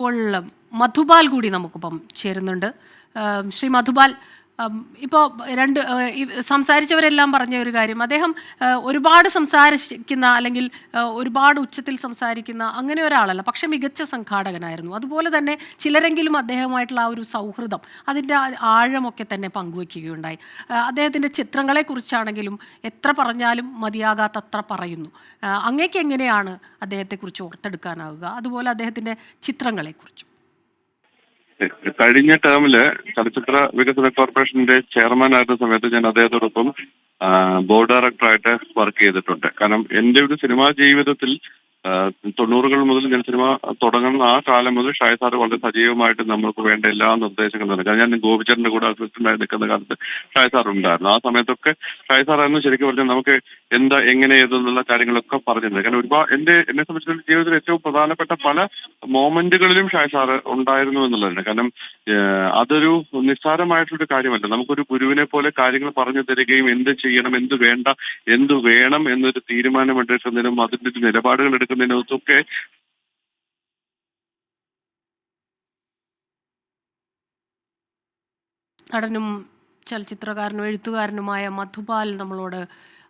ഇപ്പോൾ മധുപാൽ കൂടി നമുക്കിപ്പം ചേരുന്നുണ്ട്. ശ്രീ മധുപാൽ, ഇപ്പോൾ സംസാരിച്ചവരെല്ലാം പറഞ്ഞ ഒരു കാര്യം, അദ്ദേഹം ഒരുപാട് സംസാരിക്കുന്ന അല്ലെങ്കിൽ ഒരുപാട് ഉച്ചത്തിൽ സംസാരിക്കുന്ന അങ്ങനെ ഒരാളല്ല, പക്ഷെ മികച്ച സംഘാടകനായിരുന്നു. അതുപോലെ തന്നെ ചിലരെങ്കിലും അദ്ദേഹവുമായിട്ടുള്ള ആ ഒരു സൗഹൃദം, അതിൻ്റെ ആഴമൊക്കെ തന്നെ പങ്കുവയ്ക്കുകയുണ്ടായി. അദ്ദേഹത്തിൻ്റെ ചിത്രങ്ങളെക്കുറിച്ചാണെങ്കിലും എത്ര പറഞ്ഞാലും മതിയാകാത്തത്ര പറയുന്നു. അങ്ങേക്ക് എങ്ങനെയാണ് അദ്ദേഹത്തെക്കുറിച്ച് ഓർത്തെടുക്കാനാവുക, അതുപോലെ അദ്ദേഹത്തിൻ്റെ ചിത്രങ്ങളെക്കുറിച്ചും? കഴിഞ്ഞ ടേമില് ചലച്ചിത്ര വികസന കോർപ്പറേഷന്റെ ചെയർമാൻ ആയിരുന്ന സമയത്ത് ഞാൻ അദ്ദേഹത്തോടൊപ്പം ബോർഡ് ഡയറക്ടറായിട്ട് വർക്ക് ചെയ്തിട്ടുണ്ട്. കാരണം എൻ്റെ ഒരു സിനിമാ ജീവിതത്തിൽ 90-കൾ മുതൽ ഞാൻ സിനിമ തുടങ്ങുന്ന ആ കാലം മുതൽ ഷായ് സാർ വളരെ സജീവമായിട്ട് നമുക്ക് വേണ്ട എല്ലാ നിർദ്ദേശങ്ങളും നൽകും. കാരണം ഞാൻ ഗോപിച്ചേട്ടൻ്റെ കൂടെ അസിസ്റ്റന്റായി നിൽക്കുന്ന കാലത്ത് ഷായ് സാർ ഉണ്ടായിരുന്നു. ആ സമയത്തൊക്കെ ഷായ് സാറായിരുന്നു ശരിക്കും പറഞ്ഞാൽ നമുക്ക് എന്താ എങ്ങനെ ഏതെന്നുള്ള കാര്യങ്ങളൊക്കെ പറഞ്ഞിരുന്നത്. കാരണം ഒരുപാട് എന്നെ സംബന്ധിച്ചിടത്തോളം ജീവിതത്തിൽ ഏറ്റവും പ്രധാനപ്പെട്ട പല മൊമെന്റുകളിലും ഷായ് സാർ ഉണ്ടായിരുന്നു എന്നുള്ളതാണ്. കാരണം അതൊരു നിസ്സാരമായിട്ടുള്ളൊരു കാര്യമല്ല. നമുക്കൊരു ഗുരുവിനെ പോലെ കാര്യങ്ങൾ പറഞ്ഞു തരികയും എന്ത് ചെയ്യണം, എന്ത് വേണ്ട, എന്ത് വേണം എന്നൊരു തീരുമാനമെടുക്കുന്നതിനും അതിൻ്റെ നിലപാടുകൾ എടുക്കുന്നതിനും ഒക്കെ നടനും ചലച്ചിത്രകാരനും എഴുത്തുകാരനുമായ മധുപാൽ നമ്മളോട്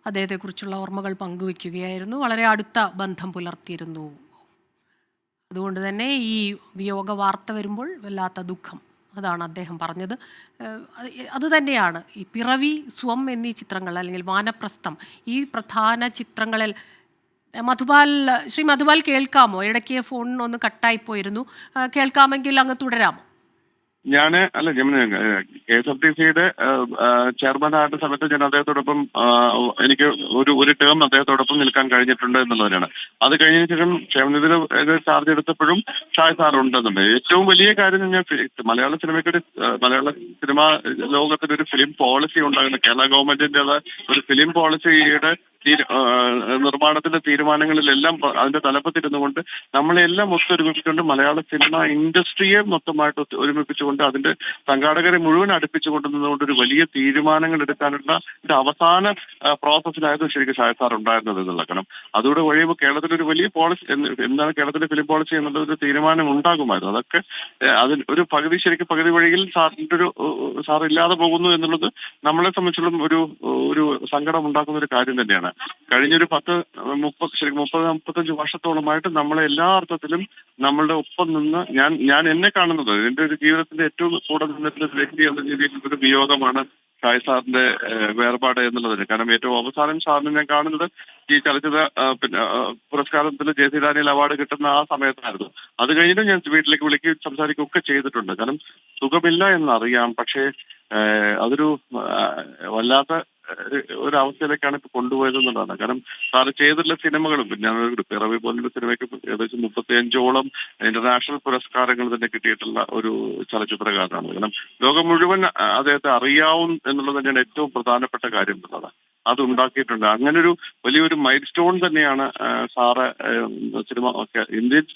അദ്ദേഹത്തെക്കുറിച്ചുള്ള ഓർമ്മകൾ പങ്കുവയ്ക്കുകയായിരുന്നു. വളരെ അടുത്ത ബന്ധം പുലർത്തിയിരുന്നു. അതുകൊണ്ട് തന്നെ ഈ വിയോഗ വാർത്ത വരുമ്പോൾ വല്ലാത്ത ദുഃഖം, അതാണ് അദ്ദേഹം പറഞ്ഞത്. അതുതന്നെയാണ് ഈ പിറവി, സ്വം എന്നീ ചിത്രങ്ങൾ, അല്ലെങ്കിൽ വാനപ്രസ്ഥം, ഈ പ്രധാന ചിത്രങ്ങളിൽ ശ്രീ മധുപാൽ കേൾക്കാമോ? ഇടയ്ക്ക് ഫോണിനൊന്ന് കട്ടായിപ്പോയിരുന്നു. കേൾക്കാമെങ്കിൽ അങ്ങ് തുടരാമോ? KSRTCയുടെ ചെയർമാൻ ആയിരുന്ന സമയത്ത് ഞാൻ അദ്ദേഹത്തോടൊപ്പം എനിക്ക് ഒരു ടേം അദ്ദേഹത്തോടൊപ്പം നിൽക്കാൻ കഴിഞ്ഞിട്ടുണ്ട് എന്നുള്ളതാണ്. അത് കഴിഞ്ഞതിന് ശേഷം ക്ഷേമനിധിയിൽ ചാർജ് എടുത്തപ്പോഴും ഷായ് സാർ ഉണ്ടെന്നുണ്ട്. ഏറ്റവും വലിയ കാര്യം ഞാൻ മലയാള സിനിമാ ലോകത്തിന് ഒരു ഫിലിം പോളിസി ഉണ്ടാകുന്ന കേരള ഗവൺമെന്റിന്റെ ഒരു ഫിലിം പോളിസിയുടെ നിർമ്മാണത്തിന്റെ തീരുമാനങ്ങളിലെല്ലാം അതിന്റെ തലപ്പത്തിരുന്നുകൊണ്ട് നമ്മളെല്ലാം ഒത്തൊരുമിപ്പിച്ചുകൊണ്ട് മലയാള സിനിമ ഇൻഡസ്ട്രിയെ മൊത്തമായിട്ട് ഒരുമിപ്പിച്ചുകൊണ്ട് അതിന്റെ സംഘാടകരെ മുഴുവൻ അടുപ്പിച്ചുകൊണ്ട് നിന്നുകൊണ്ട് ഒരു വലിയ തീരുമാനങ്ങൾ എടുക്കാനുള്ള ഒരു അവസാന പ്രോസസ്സിലായിരുന്നു ശരിക്കും ഷായ് സാർ ഉണ്ടായിരുന്നത് എന്നുള്ള. കാരണം അതുകൂടെ കഴിയുമ്പോൾ കേരളത്തിലൊരു വലിയ പോളിസി, എന്താണ് കേരളത്തിലെ ഫിലിം പോളിസി എന്നുള്ള ഒരു തീരുമാനം ഉണ്ടാകുമായിരുന്നു. അതൊക്കെ അതിൽ ഒരു പകുതി വഴിയിൽ സാർ ഇല്ലാതെ പോകുന്നു എന്നുള്ളത് നമ്മളെ സംബന്ധിച്ചുള്ള ഒരു സങ്കടം ഉണ്ടാക്കുന്ന ഒരു കാര്യം തന്നെയാണ്. കഴിഞ്ഞൊരു 30-35 വർഷത്തോളമായിട്ട് നമ്മളെ എല്ലാ അർത്ഥത്തിലും നമ്മളുടെ ഒപ്പം നിന്ന് ഞാൻ എന്നെ കാണുന്നത് എൻ്റെ ഒരു ജീവിതത്തിന്റെ ഏറ്റവും കൂടെ നിന്നിട്ടുള്ള വ്യക്തി എന്ന രീതിയിൽ ഒരു വിയോഗമാണ് ഷായ് സാറിന്റെ വേർപാട് എന്നുള്ളതിന്. കാരണം ഏറ്റവും അവസാനം സാറിനെ ഞാൻ കാണുന്നത് ഈ ചലച്ചിത്ര പുരസ്കാരത്തിൽ JC ഡാനിയൽ അവാർഡ് കിട്ടുന്ന ആ സമയത്തായിരുന്നു. അത് കഴിഞ്ഞിട്ട് ഞാൻ വീട്ടിലേക്ക് വിളിക്കുകയും സംസാരിക്കുകയൊക്കെ ചെയ്തിട്ടുണ്ട്. കാരണം സുഖമില്ല എന്നറിയാം, പക്ഷേ അതൊരു വല്ലാത്ത ഒരവസ്ഥയിലേക്കാണ് ഇപ്പൊ കൊണ്ടുപോയത് എന്നുള്ളതാണ്. കാരണം സാറ് ചെയ്തിട്ടുള്ള സിനിമകളും, ഞാൻ പിറവി പോലുള്ള സിനിമയ്ക്ക് ഏകദേശം 35ഓളം ഇന്റർനാഷണൽ പുരസ്കാരങ്ങൾ തന്നെ കിട്ടിയിട്ടുള്ള ഒരു ചലച്ചിത്രകാരനാണ്. കാരണം ലോകം മുഴുവൻ അദ്ദേഹത്തെ അറിയാവും എന്നുള്ളത് തന്നെയാണ് ഏറ്റവും പ്രധാനപ്പെട്ട കാര്യം എന്നുള്ളത്. അത് ഉണ്ടാക്കിയിട്ടുണ്ട്. അങ്ങനൊരു വലിയൊരു മൈൽ സ്റ്റോൺ തന്നെയാണ് സാറ് സിനിമ ഒക്കെ ഇന്ത്യൻ.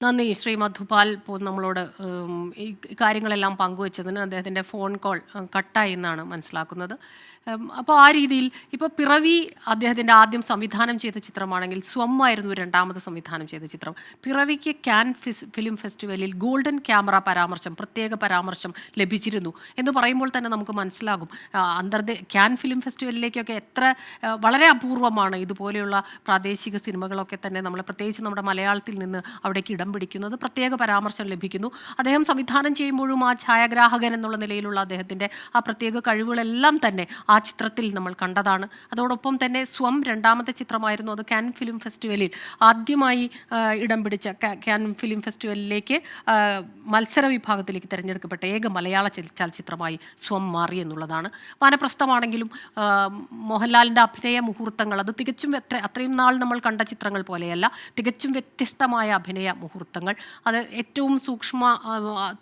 നന്ദി ശ്രീ മധുപാൽ നമ്മളോട് ഈ കാര്യങ്ങളെല്ലാം പങ്കുവച്ചതിന്. അദ്ദേഹത്തിൻ്റെ ഫോൺ കോൾ കട്ടായി എന്നാണ് മനസ്സിലാക്കുന്നത്. അപ്പോൾ ആ രീതിയിൽ ഇപ്പോൾ പിറവി അദ്ദേഹത്തിൻ്റെ ആദ്യം സംവിധാനം ചെയ്ത ചിത്രമാണെങ്കിൽ സ്വം ആയിരുന്നു രണ്ടാമത് സംവിധാനം ചെയ്ത ചിത്രം. പിറവിക്ക് കാൻ ഫിലിം ഫെസ്റ്റിവലിൽ ഗോൾഡൻ ക്യാമറ പ്രത്യേക പരാമർശം ലഭിച്ചിരുന്നു എന്ന് പറയുമ്പോൾ തന്നെ നമുക്ക് മനസ്സിലാകും കാൻ ഫിലിം ഫെസ്റ്റിവലിലേക്കൊക്കെ വളരെ അപൂർവമാണ് ഇതുപോലെയുള്ള പ്രാദേശിക സിനിമകളൊക്കെ തന്നെ പ്രത്യേകിച്ച് നമ്മുടെ മലയാളത്തിൽ നിന്ന് അവിടേക്ക് ഇടം പിടിക്കുന്നത്. പ്രത്യേക പരാമർശം ലഭിക്കുന്നു. അദ്ദേഹം സംവിധാനം ചെയ്യുമ്പോഴും ആ ഛായാഗ്രാഹകൻ എന്നുള്ള നിലയിലുള്ള അദ്ദേഹത്തിൻ്റെ ആ പ്രത്യേക കഴിവുകളെല്ലാം തന്നെ ആ ചിത്രത്തിൽ നമ്മൾ കണ്ടതാണ്. അതോടൊപ്പം തന്നെ സ്വം രണ്ടാമത്തെ ചിത്രമായിരുന്നു. അത് കാൻ ഫിലിം ഫെസ്റ്റിവലിൽ ആദ്യമായി ഇടം പിടിച്ച കാൻ ഫിലിം ഫെസ്റ്റിവലിലേക്ക് മത്സര വിഭാഗത്തിലേക്ക് തിരഞ്ഞെടുക്കപ്പെട്ട ഏക മലയാള ചലച്ചിത്രമായി സ്വം മാറി എന്നുള്ളതാണ്. വാനപ്രസ്ഥമാണെങ്കിലും മോഹൻലാലിൻ്റെ അഭിനയ മുഹൂർത്തങ്ങൾ, അത് തികച്ചും അത്രയും നാൾ നമ്മൾ കണ്ട ചിത്രങ്ങൾ പോലെയല്ല, തികച്ചും വ്യത്യസ്തമായ അഭിനയ മുഹൂർത്തങ്ങൾ. അത് ഏറ്റവും സൂക്ഷ്മ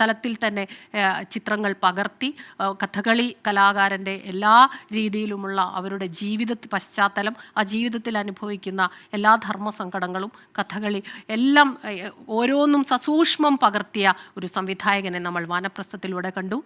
തലത്തിൽ തന്നെ ചിത്രങ്ങൾ പകർത്തി കഥകളി കലാകാരൻ്റെ എല്ലാ രീതിയിലുമുള്ള അവരുടെ പശ്ചാത്തലം, ആ ജീവിതത്തിൽ അനുഭവിക്കുന്ന എല്ലാ ധർമ്മസങ്കടങ്ങളും കഥകളി എല്ലാം ഓരോന്നും സസൂക്ഷ്മം പകർത്തിയ ഒരു സംവിധായകനെ നമ്മൾ വാനപ്രസ്ഥത്തിലൂടെ കണ്ടു.